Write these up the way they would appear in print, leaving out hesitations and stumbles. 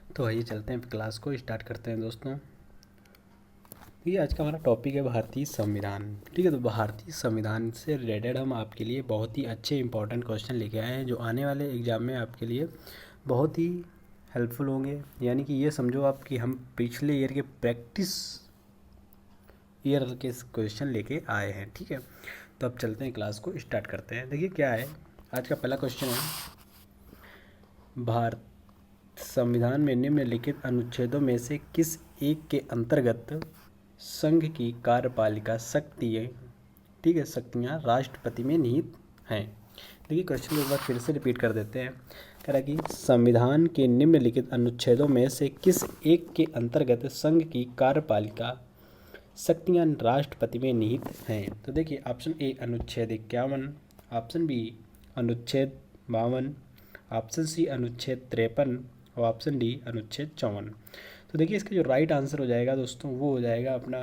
तो आइए चलते हैं क्लास को स्टार्ट करते हैं दोस्तों। ये आज का हमारा टॉपिक है भारतीय संविधान। ठीक है, तो भारतीय संविधान से रिलेटेड हम आपके लिए बहुत ही अच्छे इंपॉर्टेंट क्वेश्चन लेके आए हैं जो आने वाले एग्ज़ाम में आपके लिए बहुत ही हेल्पफुल होंगे। यानी कि ये समझो आप कि हम पिछले ईयर के प्रैक्टिस ईयर के क्वेश्चन लेके आए हैं। ठीक है, तो अब चलते हैं क्लास को स्टार्ट करते हैं। देखिए क्या है, आज का पहला क्वेश्चन है, भारत संविधान में निम्नलिखित अनुच्छेदों में से किस एक के अंतर्गत संघ की कार्यपालिका शक्तियाँ, ठीक है, शक्तियाँ राष्ट्रपति में निहित हैं। देखिए क्वेश्चन को एक बार फिर से रिपीट कर देते हैं। कह रहा है कि संविधान के निम्नलिखित अनुच्छेदों में से किस एक के अंतर्गत संघ की कार्यपालिका शक्तियाँ राष्ट्रपति में निहित हैं। तो देखिए ऑप्शन ए अनुच्छेद 51, ऑप्शन बी अनुच्छेद 52, ऑप्शन सी अनुच्छेद 53 और ऑप्शन डी अनुच्छेद 54। तो देखिए इसका जो राइट आंसर हो जाएगा दोस्तों वो हो जाएगा अपना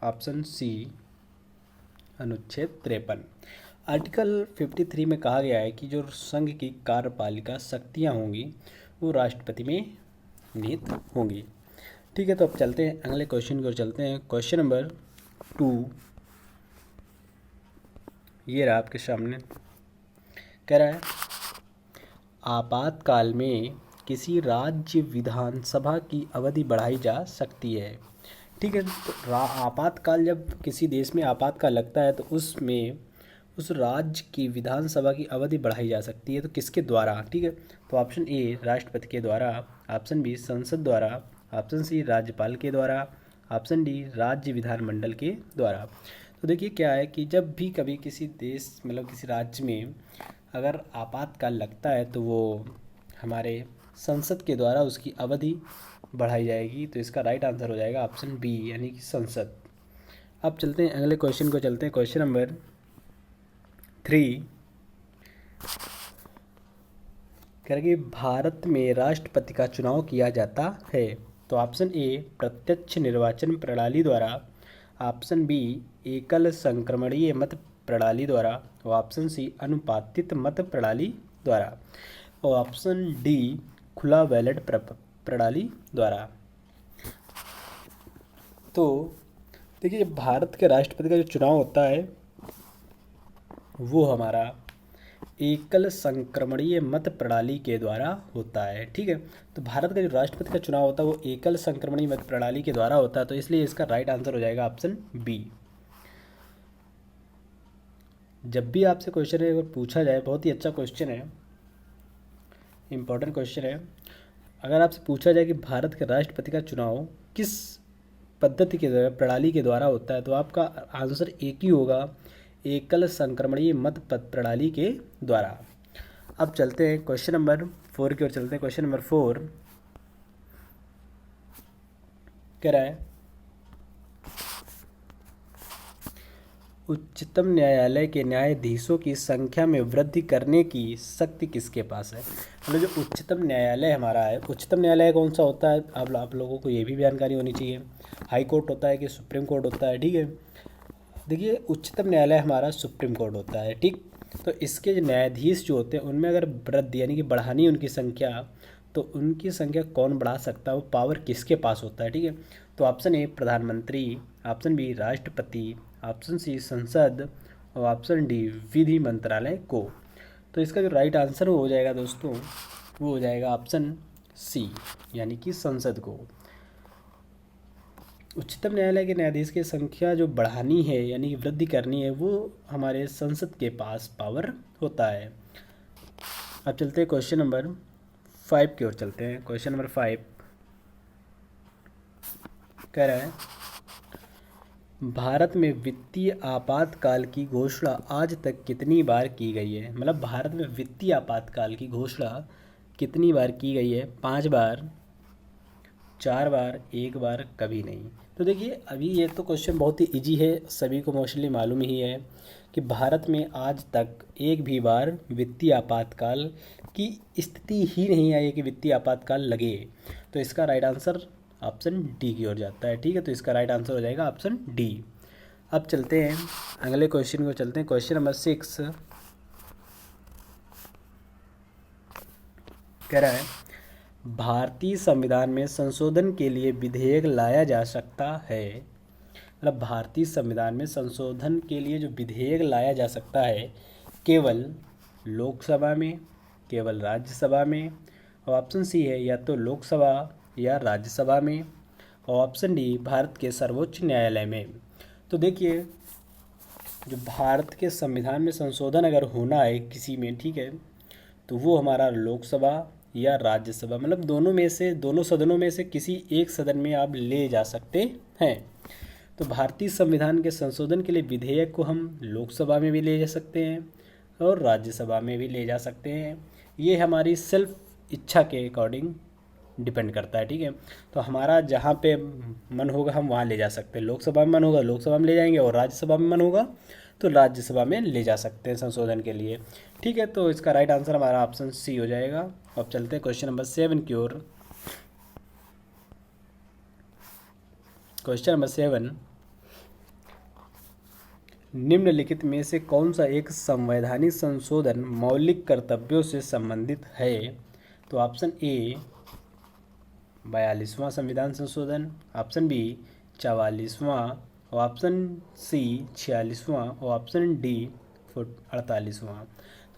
ऑप्शन सी अनुच्छेद 53। आर्टिकल 53 में कहा गया है कि जो संघ की कार्यपालिका शक्तियाँ होंगी वो राष्ट्रपति में निहित होंगी। ठीक है, तो अब चलते हैं अगले क्वेश्चन की ओर चलते हैं। क्वेश्चन नंबर 2 ये रहा आपके सामने। कह रहा है आपातकाल में किसी राज्य विधानसभा की अवधि बढ़ाई जा सकती है। ठीक है, तो आपातकाल जब किसी देश में आपातकाल लगता है तो उसमें उस राज्य की विधानसभा की अवधि बढ़ाई जा सकती है। तो किसके द्वारा? ठीक है, तो ऑप्शन ए राष्ट्रपति के द्वारा, ऑप्शन बी संसद द्वारा, ऑप्शन सी राज्यपाल के द्वारा, ऑप्शन डी राज्य विधानमंडल के द्वारा। तो देखिए क्या है कि जब भी कभी किसी देश मतलब किसी राज्य में अगर आपातकाल लगता है तो वो हमारे संसद के द्वारा उसकी अवधि बढ़ाई जाएगी। तो इसका राइट आंसर हो जाएगा ऑप्शन बी यानी कि संसद। अब चलते हैं अगले क्वेश्चन को चलते हैं। क्वेश्चन नंबर 3 कह रहा है कि भारत में राष्ट्रपति का चुनाव किया जाता है। तो ऑप्शन ए प्रत्यक्ष निर्वाचन प्रणाली द्वारा, ऑप्शन बी एकल संक्रमणीय मत प्रणाली द्वारा और ऑप्शन सी अनुपातित मत प्रणाली द्वारा और ऑप्शन डी खुला बैलेट प्रणाली द्वारा। तो देखिए भारत के राष्ट्रपति का जो चुनाव होता है वो हमारा एकल संक्रमणीय मत प्रणाली के द्वारा होता है। ठीक है, तो भारत का जो राष्ट्रपति का चुनाव होता है वो एकल संक्रमणीय मत प्रणाली के द्वारा होता है। तो इसलिए इसका राइट आंसर हो जाएगा ऑप्शन बी। जब भी आपसे क्वेश्चन है अगर पूछा जाए, बहुत ही अच्छा क्वेश्चन है, इंपॉर्टेंट क्वेश्चन है। अगर आपसे पूछा जाए कि भारत के राष्ट्रपति का चुनाव किस पद्धति के द्वारा, प्रणाली के द्वारा होता है, तो आपका आंसर एक ही होगा, एकल संक्रमणीय मत प्रणाली के द्वारा। अब चलते हैं क्वेश्चन नंबर 4 की ओर चलते हैं। क्वेश्चन नंबर 4 कह रहा है उच्चतम न्यायालय के न्यायाधीशों की संख्या में वृद्धि करने की शक्ति किसके पास है। मतलब जो उच्चतम न्यायालय हमारा है, उच्चतम न्यायालय कौन सा होता है अब आप लोगों को ये भी जानकारी होनी चाहिए। हाई कोर्ट होता है कि सुप्रीम कोर्ट होता है। ठीक है, देखिए उच्चतम न्यायालय हमारा सुप्रीम कोर्ट होता है। ठीक, तो इसके जो न्यायाधीश जो होते हैं उनमें अगर वृद्धि यानी कि बढ़ानी उनकी संख्या, तो उनकी संख्या कौन बढ़ा सकता है, वो पावर किसके पास होता है। ठीक है, तो ऑप्शन ए प्रधानमंत्री, ऑप्शन बी राष्ट्रपति, ऑप्शन सी संसद और ऑप्शन डी विधि मंत्रालय को। तो इसका जो राइट आंसर हो जाएगा दोस्तों वो हो जाएगा ऑप्शन सी यानी कि संसद को। उच्चतम न्यायालय के न्यायाधीश की संख्या जो बढ़ानी है यानी कि वृद्धि करनी है वो हमारे संसद के पास पावर होता है। अब चलते हैं क्वेश्चन नंबर 5 की ओर चलते हैं। क्वेश्चन नंबर 5 कह रहा है भारत में वित्तीय आपातकाल की घोषणा आज तक कितनी बार की गई है। मतलब भारत में वित्तीय आपातकाल की घोषणा कितनी बार की गई है? 5 बार, 4 बार, 1 बार, कभी नहीं। तो देखिए अभी ये तो क्वेश्चन बहुत ही इजी है, सभी को मोस्टली मालूम ही है कि भारत में आज तक एक भी बार वित्तीय आपातकाल की स्थिति ही नहीं आई है कि वित्तीय आपातकाल लगे। तो इसका राइट आंसर ऑप्शन डी की ओर जाता है। ठीक है, तो इसका राइट आंसर हो जाएगा ऑप्शन डी। अब चलते हैं अगले क्वेश्चन को चलते हैं। क्वेश्चन नंबर 6 कह रहा है भारतीय संविधान में संशोधन के लिए विधेयक लाया जा सकता है। मतलब भारतीय संविधान में संशोधन के लिए जो विधेयक लाया जा सकता है केवल लोकसभा में, केवल राज्यसभा में, और ऑप्शन सी है या तो लोकसभा या राज्यसभा में, और ऑप्शन डी भारत के सर्वोच्च न्यायालय में। तो देखिए, जो भारत के संविधान में संशोधन अगर होना है किसी में, ठीक है, तो वो हमारा लोकसभा या राज्यसभा, मतलब दोनों में से, दोनों सदनों में से किसी एक सदन में आप ले जा सकते हैं। तो भारतीय संविधान के संशोधन के लिए विधेयक को हम लोकसभा में भी ले जा सकते हैं और राज्यसभा में भी ले जा सकते हैं। ये हमारी सेल्फ इच्छा के अकॉर्डिंग डिपेंड करता है, ठीक है। तो हमारा जहाँ पे मन होगा हम वहाँ ले जा सकते हैं। लोकसभा में मन होगा लोकसभा में ले जाएंगे, और राज्यसभा में मन होगा तो राज्यसभा में ले जा सकते हैं संशोधन के लिए, ठीक है। तो इसका राइट आंसर हमारा ऑप्शन सी हो जाएगा। अब चलते हैं क्वेश्चन नंबर 7 की ओर। क्वेश्चन नंबर 7, निम्नलिखित में से कौन सा एक संवैधानिक संशोधन मौलिक कर्तव्यों से संबंधित है? तो ऑप्शन ए 42वां संविधान संशोधन, ऑप्शन बी 44वां, और ऑप्शन सी 46वां, और ऑप्शन डी 48वां।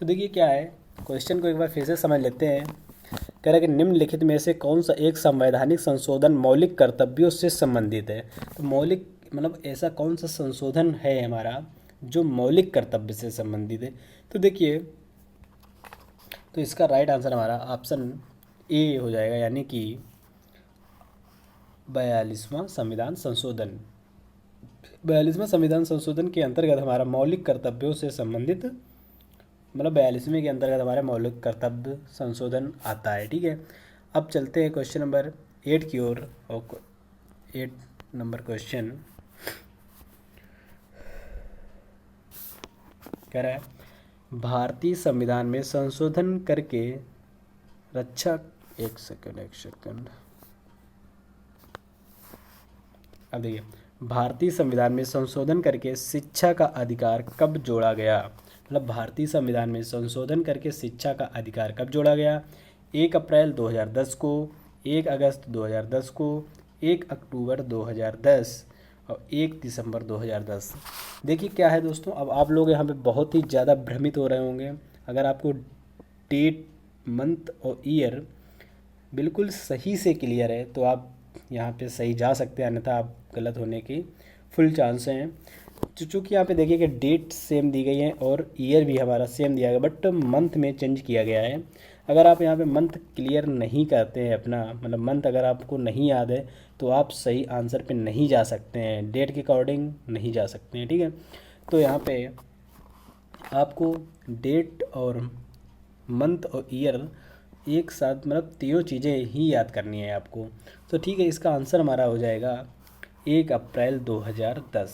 तो देखिए क्या है, क्वेश्चन को एक बार फिर से समझ लेते हैं। कह रहा है कि निम्नलिखित में से कौन सा एक संवैधानिक संशोधन मौलिक कर्तव्यों से संबंधित है। तो मौलिक मतलब ऐसा कौन सा संशोधन है हमारा जो मौलिक कर्तव्य से संबंधित है। तो देखिए, तो इसका राइट आंसर हमारा ऑप्शन ए हो जाएगा, यानी कि 42वां संविधान संशोधन। 42वां संविधान संशोधन के अंतर्गत हमारा मौलिक कर्तव्यों से संबंधित, मतलब 42वें के अंतर्गत हमारे मौलिक कर्तव्य संशोधन आता है, ठीक है। अब चलते हैं क्वेश्चन नंबर 8 की ओर। और 8 नंबर क्वेश्चन कह रहा है, भारतीय संविधान में संशोधन करके रक्षा, एक सेकंड। अब देखिए, भारतीय संविधान में संशोधन करके शिक्षा का अधिकार कब जोड़ा गया? मतलब भारतीय संविधान में संशोधन करके शिक्षा का अधिकार कब जोड़ा गया? 1 अप्रैल 2010 को, 1 अगस्त 2010 को, 1 अक्टूबर 2010 और 1 दिसंबर 2010। देखिए क्या है दोस्तों, अब आप लोग यहाँ पे बहुत ही ज़्यादा भ्रमित हो रहे होंगे। अगर आपको डेट, मंथ और ईयर बिल्कुल सही से क्लियर है तो आप यहाँ पे सही जा सकते हैं, अन्यथा आप गलत होने की फुल चांस हैं। चूँकि यहाँ पे देखिए कि डेट सेम दी गई है और ईयर भी हमारा सेम दिया गया, बट मंथ में चेंज किया गया है। अगर आप यहाँ पे मंथ क्लियर नहीं करते हैं अपना, मतलब मंथ अगर आपको नहीं याद है तो आप सही आंसर पे नहीं जा सकते हैं, डेट के अकॉर्डिंग नहीं जा सकते हैं, ठीक है। तो यहाँ पे आपको डेट और मंथ और ईयर एक साथ, मतलब तीनों चीज़ें ही याद करनी है आपको। तो ठीक है, इसका आंसर हमारा हो जाएगा 1 अप्रैल 2010,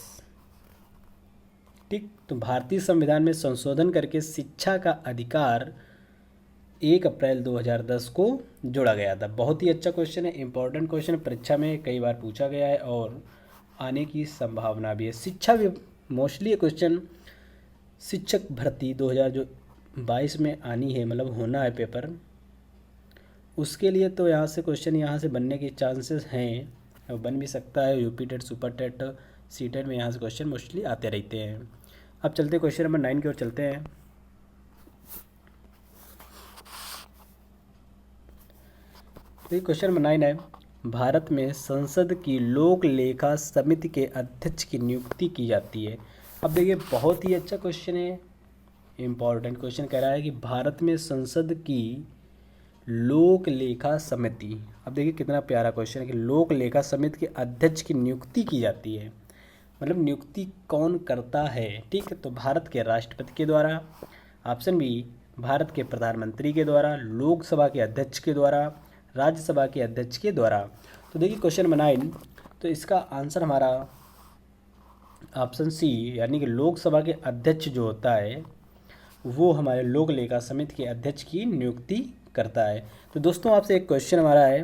ठीक। तो भारतीय संविधान में संशोधन करके शिक्षा का अधिकार 1 अप्रैल 2010 को जोड़ा गया था। बहुत ही अच्छा क्वेश्चन है, इंपॉर्टेंट क्वेश्चन, परीक्षा में कई बार पूछा गया है और आने की संभावना भी है। शिक्षा भी मोस्टली क्वेश्चन शिक्षक भर्ती 2022 में आनी है, मतलब होना है पेपर, उसके लिए तो यहाँ से क्वेश्चन यहाँ से बनने के चांसेस हैं, और बन भी सकता है। UP TET, super TET, C TET में यहाँ से क्वेश्चन मोस्टली आते रहते हैं। अब चलते क्वेश्चन नंबर 9 की ओर चलते हैं। तो क्वेश्चन नंबर 9 है, भारत में संसद की लोक लेखा समिति के अध्यक्ष की नियुक्ति की जाती है। अब देखिए, बहुत ही अच्छा क्वेश्चन है, इम्पॉर्टेंट क्वेश्चन कह रहा है कि भारत में संसद की लोक लेखा समिति, अब देखिए कितना प्यारा क्वेश्चन है कि लोक लेखा समिति के अध्यक्ष की नियुक्ति की जाती है, मतलब नियुक्ति कौन करता है, ठीक है। तो भारत के राष्ट्रपति के द्वारा, ऑप्शन बी भारत के प्रधानमंत्री के द्वारा, लोकसभा के अध्यक्ष के द्वारा, राज्यसभा के अध्यक्ष के द्वारा। तो देखिए क्वेश्चन नंबर 9, तो इसका आंसर हमारा ऑप्शन सी, यानी कि लोकसभा के अध्यक्ष जो होता है वो हमारे लोक लेखा समिति के अध्यक्ष की नियुक्ति करता है। तो दोस्तों आपसे एक क्वेश्चन हमारा है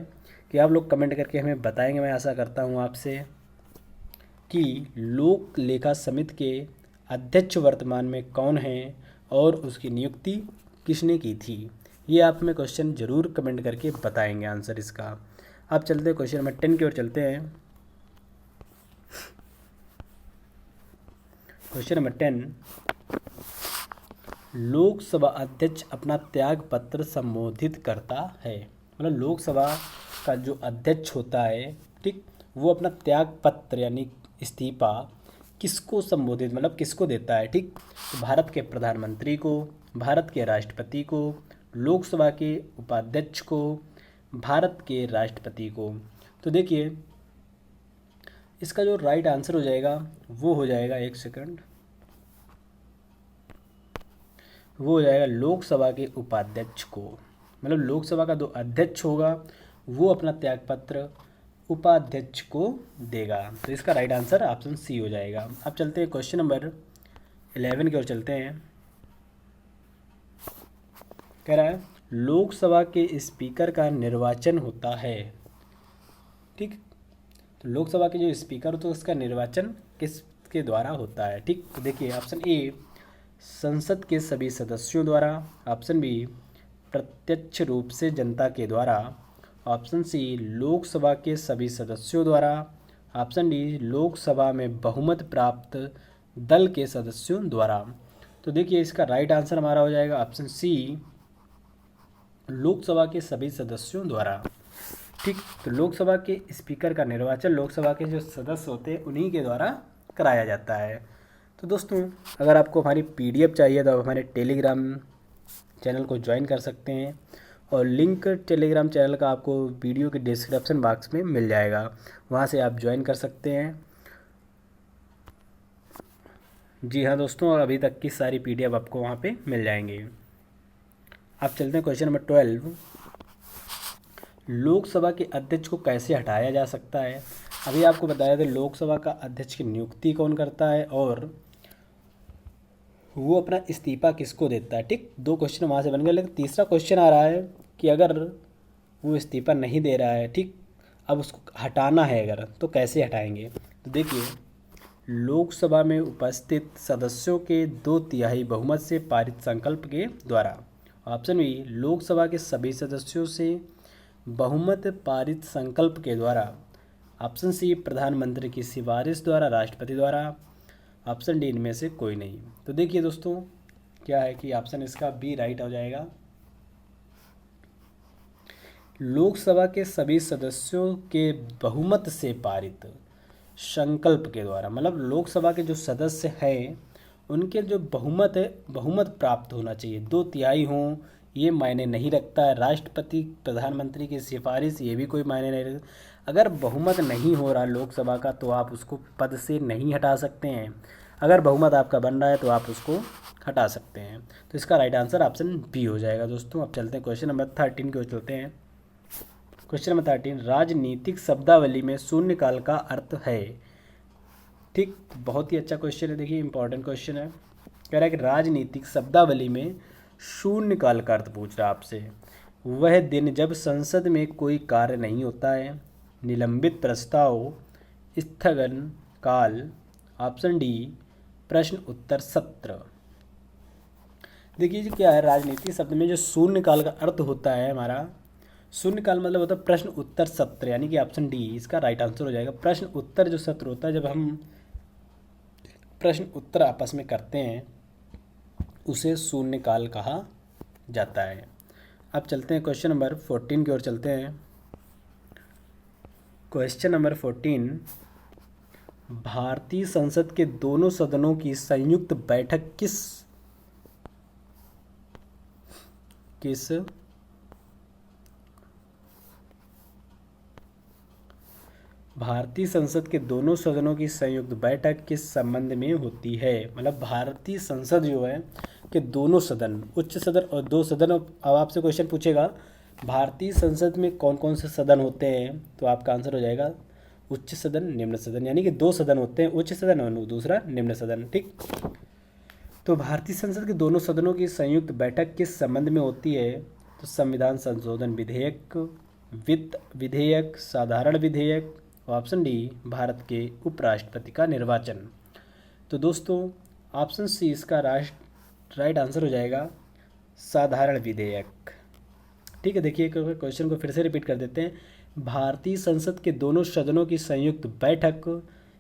कि आप लोग कमेंट करके हमें बताएंगे, मैं आशा करता हूँ आपसे, कि लोक लेखा समिति के अध्यक्ष वर्तमान में कौन हैं और उसकी नियुक्ति किसने की थी। ये आप हमें क्वेश्चन जरूर कमेंट करके बताएंगे आंसर इसका। आप चलते हैं क्वेश्चन नंबर 10 की ओर चलते हैं। क्वेश्चन नंबर 10, लोकसभा अध्यक्ष अपना त्याग पत्र संबोधित करता है। मतलब लोकसभा का जो अध्यक्ष होता है, ठीक, वो अपना त्याग पत्र यानी इस्तीफा किसको संबोधित मतलब किसको देता है, ठीक। तो भारत के प्रधानमंत्री को, भारत के राष्ट्रपति को, लोकसभा के उपाध्यक्ष को, भारत के राष्ट्रपति को। तो देखिए इसका जो राइट आंसर हो जाएगा वो हो जाएगा, एक सेकंड, वो हो जाएगा लोकसभा के उपाध्यक्ष को। मतलब लोकसभा का जो अध्यक्ष होगा वो अपना त्यागपत्र उपाध्यक्ष को देगा। तो इसका राइट आंसर ऑप्शन सी हो जाएगा। अब चलते हैं क्वेश्चन नंबर 11 की ओर चलते हैं। कह रहा है लोकसभा के स्पीकर का निर्वाचन होता है, ठीक। तो लोकसभा के जो स्पीकर होते हैं उसका निर्वाचन किसके द्वारा होता है, ठीक। तो देखिए ऑप्शन ए संसद के सभी सदस्यों द्वारा, ऑप्शन बी प्रत्यक्ष रूप से जनता के द्वारा, ऑप्शन सी लोकसभा के सभी सदस्यों द्वारा, ऑप्शन डी लोकसभा में बहुमत प्राप्त दल के सदस्यों द्वारा। तो देखिए इसका राइट आंसर हमारा हो जाएगा ऑप्शन सी लोकसभा के सभी सदस्यों द्वारा, ठीक। तो लोकसभा के स्पीकर का निर्वाचन लोकसभा के जो सदस्य होते हैं उन्हीं के द्वारा कराया जाता है। तो दोस्तों अगर आपको हमारी पीडीएफ चाहिए तो आप हमारे टेलीग्राम चैनल को ज्वाइन कर सकते हैं और लिंक टेलीग्राम चैनल का आपको वीडियो के डिस्क्रिप्शन बॉक्स में मिल जाएगा, वहाँ से आप ज्वाइन कर सकते हैं। जी हाँ दोस्तों, और अभी तक की सारी पीडीएफ आपको वहाँ पे मिल जाएंगे। आप चलते हैं क्वेश्चन नंबर 12, लोकसभा के अध्यक्ष को कैसे हटाया जा सकता है। अभी आपको बताया था लोकसभा का अध्यक्ष की नियुक्ति कौन करता है और वो अपना इस्तीफा किसको देता है, ठीक। 2 क्वेश्चन वहाँ से बन गए, लेकिन तीसरा क्वेश्चन आ रहा है कि अगर वो इस्तीफा नहीं दे रहा है, ठीक, अब उसको हटाना है अगर, तो कैसे हटाएंगे। तो देखिए लोकसभा में उपस्थित सदस्यों के 2/3 बहुमत से पारित संकल्प के द्वारा, ऑप्शन बी लोकसभा के सभी सदस्यों से बहुमत पारित संकल्प के द्वारा, ऑप्शन सी प्रधानमंत्री की सिफारिश द्वारा, राष्ट्रपति द्वारा, ऑप्शन डी इनमें से कोई नहीं। तो देखिए दोस्तों क्या है कि ऑप्शन इसका बी राइट हो जाएगा, लोकसभा के सभी सदस्यों के बहुमत से पारित संकल्प के द्वारा। मतलब लोकसभा के जो सदस्य हैं उनके जो बहुमत है, बहुमत प्राप्त होना चाहिए, 2/3 हों ये मायने नहीं रखता है। राष्ट्रपति प्रधानमंत्री की सिफारिश ये भी कोई मायने नहीं रखता। अगर बहुमत नहीं हो रहा लोकसभा का तो आप उसको पद से नहीं हटा सकते हैं, अगर बहुमत आपका बन रहा है तो आप उसको हटा सकते हैं। तो इसका राइट आंसर ऑप्शन बी हो जाएगा दोस्तों। अब चलते हैं क्वेश्चन नंबर 13 की ओर चलते हैं। क्वेश्चन नंबर 13, राजनीतिक शब्दावली में शून्यकाल का अर्थ है, ठीक। बहुत ही अच्छा क्वेश्चन है, देखिए इंपॉर्टेंट क्वेश्चन है। कह रहा है कि राजनीतिक शब्दावली में शून्यकाल का अर्थ पूछ रहा है आपसे। वह दिन जब संसद में कोई कार्य नहीं होता है, निलंबित प्रस्ताव, स्थगन काल, ऑप्शन डी प्रश्न उत्तर सत्र। देखिए जी क्या है, राजनीतिक शब्द में जो शून्यकाल का अर्थ होता है हमारा, शून्यकाल मतलब होता है प्रश्न उत्तर सत्र, यानी कि ऑप्शन डी इसका राइट आंसर हो जाएगा। प्रश्न उत्तर जो सत्र होता है, जब हम प्रश्न उत्तर आपस में करते हैं उसे शून्यकाल कहा जाता है। अब चलते हैं क्वेश्चन नंबर 14 की ओर चलते हैं। क्वेश्चन नंबर 14, भारतीय संसद के दोनों सदनों की संयुक्त बैठक किस भारतीय संसद के दोनों सदनों की संयुक्त बैठक किस संबंध में होती है। मतलब भारतीय संसद जो है कि दोनों सदन, उच्च सदन और 2 सदन। अब आपसे क्वेश्चन पूछेगा भारतीय संसद में कौन कौन से सदन होते हैं, तो आपका आंसर हो जाएगा उच्च सदन, निम्न सदन, यानी कि 2 सदन होते हैं, उच्च सदन और दूसरा निम्न सदन, ठीक। तो भारतीय संसद के दोनों सदनों की संयुक्त बैठक किस संबंध में होती है, तो संविधान संशोधन विधेयक, वित्त विधेयक, साधारण विधेयक, ऑप्शन डी भारत के उपराष्ट्रपति का निर्वाचन। तो दोस्तों ऑप्शन सी इसका राइट आंसर हो जाएगा साधारण विधेयक, ठीक है, देखिए क्वेश्चन को फिर से रिपीट कर देते हैं। भारतीय संसद के दोनों सदनों की संयुक्त बैठक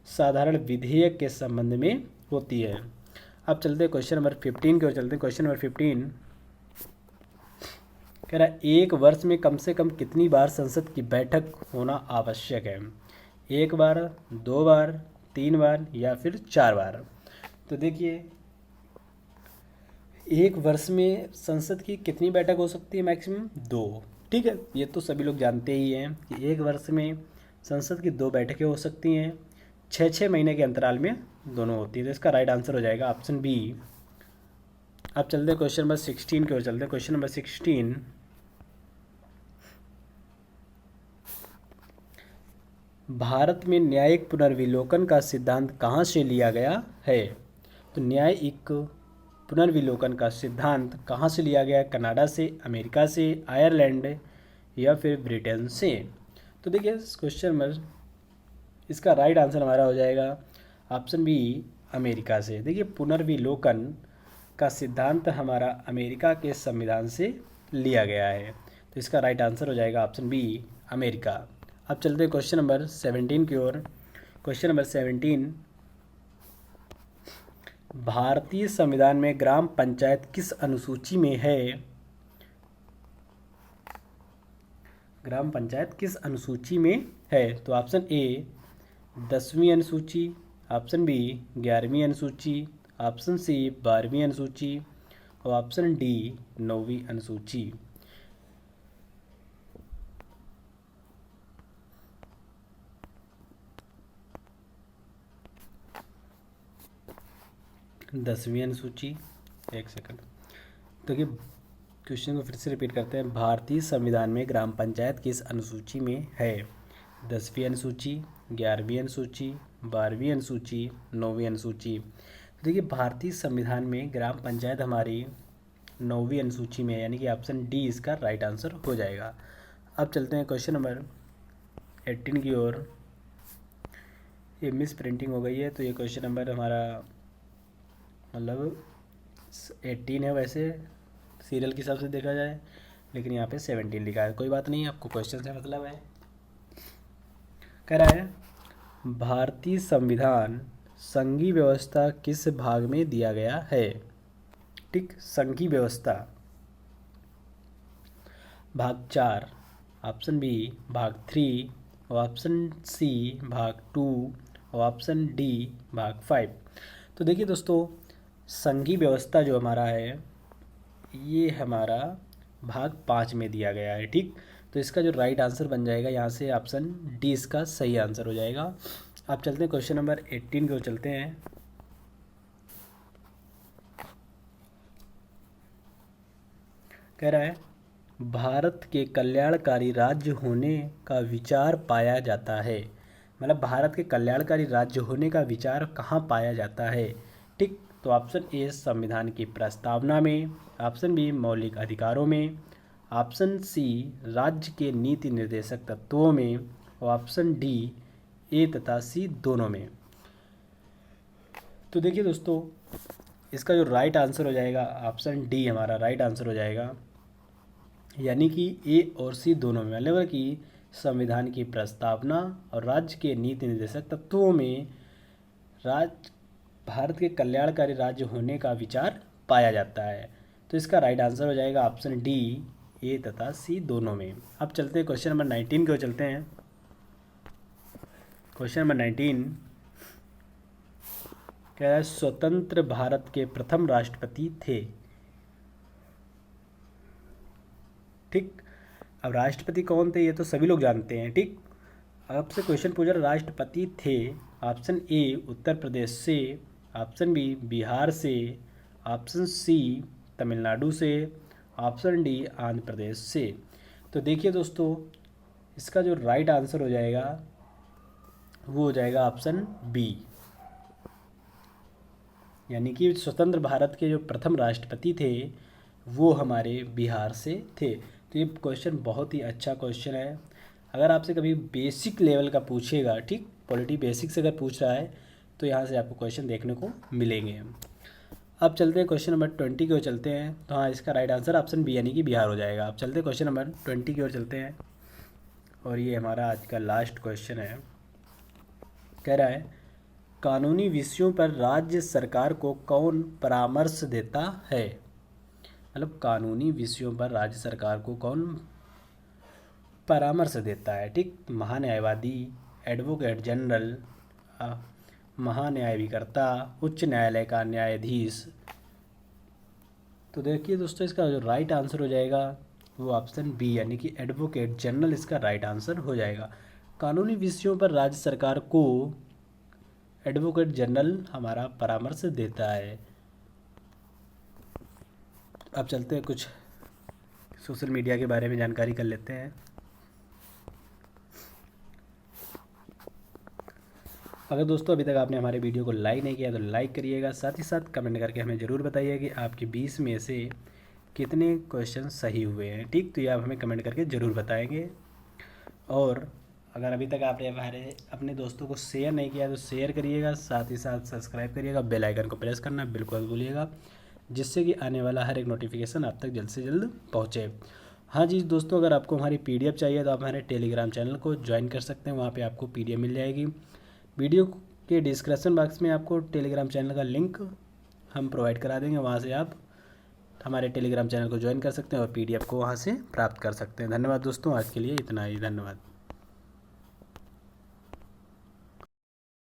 साधारण विधेयक के संबंध में होती है। अब चलते हैं क्वेश्चन नंबर 15 की ओर चलते हैं। क्वेश्चन नंबर 15 कह रहा है एक वर्ष में कम से कम कितनी बार संसद की बैठक होना आवश्यक है? एक बार, दो बार, तीन बार या फिर चार बार? तो देखिए एक वर्ष में संसद की कितनी बैठक हो सकती है? मैक्सिमम दो। ठीक है, ये तो सभी लोग जानते ही हैं कि एक वर्ष में संसद की दो बैठकें हो सकती हैं, 6 महीने के अंतराल में दोनों होती है। तो इसका राइट आंसर हो जाएगा ऑप्शन बी। अब चलते हैं क्वेश्चन नंबर 16 की ओर चलते हैं। क्वेश्चन नंबर 16 भारत में न्यायिक पुनर्विलोकन का सिद्धांत कहाँ से लिया गया है? तो न्यायिक पुनर्विलोकन का सिद्धांत कहाँ से लिया गया है? कनाडा से, अमेरिका से, आयरलैंड या फिर ब्रिटेन से? तो देखिए इस क्वेश्चन में इसका राइट आंसर हमारा हो जाएगा ऑप्शन बी, अमेरिका से। देखिए पुनर्विलोकन का सिद्धांत हमारा अमेरिका के संविधान से लिया गया है, तो इसका राइट आंसर हो जाएगा ऑप्शन बी, अमेरिका। अब चलते हैं क्वेश्चन नंबर 17 की ओर। क्वेश्चन नंबर 17 भारतीय संविधान में ग्राम पंचायत किस अनुसूची में है? ग्राम पंचायत किस अनुसूची में है? तो ऑप्शन ए 10वीं अनुसूची, ऑप्शन बी 11वीं अनुसूची, ऑप्शन सी 12वीं अनुसूची और ऑप्शन डी 9वीं अनुसूची। दसवीं अनुसूची, एक सेकंड। तो कि क्वेश्चन को फिर से रिपीट करते हैं। भारतीय संविधान में ग्राम पंचायत किस अनुसूची में है? 10वीं अनुसूची, 11वीं अनुसूची, 12वीं अनुसूची, 9वीं अनुसूची। तो देखिए भारतीय संविधान में ग्राम पंचायत हमारी 9वीं अनुसूची में है, यानी कि ऑप्शन डी इसका राइट आंसर हो जाएगा। अब चलते हैं क्वेश्चन नंबर 18 की ओर। ये मिस प्रिंटिंग हो गई है, तो ये क्वेश्चन नंबर हमारा मतलब 18 है वैसे सीरियल के हिसाब से देखा जाए, लेकिन यहाँ पे 17 लिखा है। कोई बात नहीं, आपको क्वेश्चन से मतलब है। कह रहा है भारतीय संविधान संघीय व्यवस्था किस भाग में दिया गया है? ठीक, संघीय व्यवस्था भाग 4, ऑप्शन बी भाग 3 और ऑप्शन सी भाग 2 और ऑप्शन डी भाग 5। तो देखिए दोस्तों संघीय व्यवस्था जो हमारा है ये हमारा भाग 5 में दिया गया है। ठीक, तो इसका जो राइट आंसर बन जाएगा यहाँ से ऑप्शन डी इसका सही आंसर हो जाएगा। अब चलते हैं क्वेश्चन नंबर 18 की ओर चलते हैं। कह रहा है भारत के कल्याणकारी राज्य होने का विचार पाया जाता है। मतलब भारत के कल्याणकारी राज्य होने का विचार कहाँ पाया जाता है? ठीक, तो ऑप्शन ए संविधान की प्रस्तावना में, ऑप्शन बी मौलिक अधिकारों में, ऑप्शन सी राज्य के नीति निर्देशक तत्वों में और ऑप्शन डी ए तथा सी दोनों में। तो देखिए दोस्तों इसका जो राइट आंसर हो जाएगा ऑप्शन डी हमारा राइट आंसर हो जाएगा, यानी कि ए और सी दोनों में। मतलब कि संविधान की प्रस्तावना और राज्य के नीति निर्देशक तत्वों में राज्य भारत के कल्याणकारी राज्य होने का विचार पाया जाता है। तो इसका राइट आंसर हो जाएगा ऑप्शन डी ए तथा सी दोनों में। अब चलते हैं क्वेश्चन नंबर 19 की ओर चलते हैं। क्वेश्चन नंबर 19 कह रहा है स्वतंत्र भारत के प्रथम राष्ट्रपति थे। ठीक, अब राष्ट्रपति कौन थे ये तो सभी लोग जानते हैं। ठीक, आपसे क्वेश्चन पूछ रहा राष्ट्रपति थे, ऑप्शन ए उत्तर प्रदेश से, ऑप्शन बी बिहार से, ऑप्शन सी तमिलनाडु से, ऑप्शन डी आंध्र प्रदेश से। तो देखिए दोस्तों इसका जो राइट आंसर हो जाएगा वो हो जाएगा ऑप्शन बी, यानी कि स्वतंत्र भारत के जो प्रथम राष्ट्रपति थे वो हमारे बिहार से थे। तो ये क्वेश्चन बहुत ही अच्छा क्वेश्चन है। अगर आपसे कभी बेसिक लेवल का पूछेगा, ठीक पॉलिटी बेसिक से अगर पूछ रहा है तो यहाँ से आपको क्वेश्चन देखने को मिलेंगे। अब चलते हैं क्वेश्चन नंबर 20 की ओर चलते हैं। तो हाँ, इसका राइट आंसर ऑप्शन बी यानी कि बिहार हो जाएगा। अब चलते हैं क्वेश्चन नंबर 20 की ओर चलते हैं, और ये हमारा आज का लास्ट क्वेश्चन है। कह रहा है, कानूनी विषयों पर राज्य सरकार को कौन परामर्श देता है। मतलब कानूनी विषयों पर राज्य सरकार को कौन परामर्श देता है। ठीक, महान्यायवादी, एडवोकेट जनरल, महान्यायाधिकर्ता, उच्च न्यायालय का न्यायाधीश। तो देखिए दोस्तों, इसका जो राइट आंसर हो जाएगा वो ऑप्शन बी यानी कि एडवोकेट जनरल इसका राइट आंसर हो जाएगा। कानूनी विषयों पर राज्य सरकार को एडवोकेट जनरल हमारा परामर्श देता है। अब चलते हैं, कुछ सोशल मीडिया के बारे में जानकारी कर लेते हैं। अगर दोस्तों अभी तक आपने हमारे वीडियो को लाइक नहीं किया तो लाइक करिएगा, साथ ही साथ कमेंट करके हमें ज़रूर बताइए कि आपके 20 में से कितने क्वेश्चन सही हुए हैं। ठीक, तो ये आप हमें कमेंट करके ज़रूर बताएंगे। और अगर अभी तक आपने हमारे अपने दोस्तों को शेयर नहीं किया तो शेयर करिएगा, साथ ही साथ सब्सक्राइब करिएगा, बेल आइकन को प्रेस करना बिल्कुल भूलिएगा, जिससे कि आने वाला हर एक नोटिफिकेशन आप तक जल्द से जल्द पहुँचे। हाँ जी दोस्तों, अगर आपको हमारी PDF चाहिए तो आप हमारे टेलीग्राम चैनल को ज्वाइन कर सकते हैं, वहाँ पे आपको PDF मिल जाएगी। वीडियो के डिस्क्रिप्शन बॉक्स में आपको टेलीग्राम चैनल का लिंक हम प्रोवाइड करा देंगे, वहाँ से आप हमारे टेलीग्राम चैनल को ज्वाइन कर सकते हैं और PDF को वहाँ से प्राप्त कर सकते हैं। धन्यवाद दोस्तों, आज के लिए इतना ही। धन्यवाद।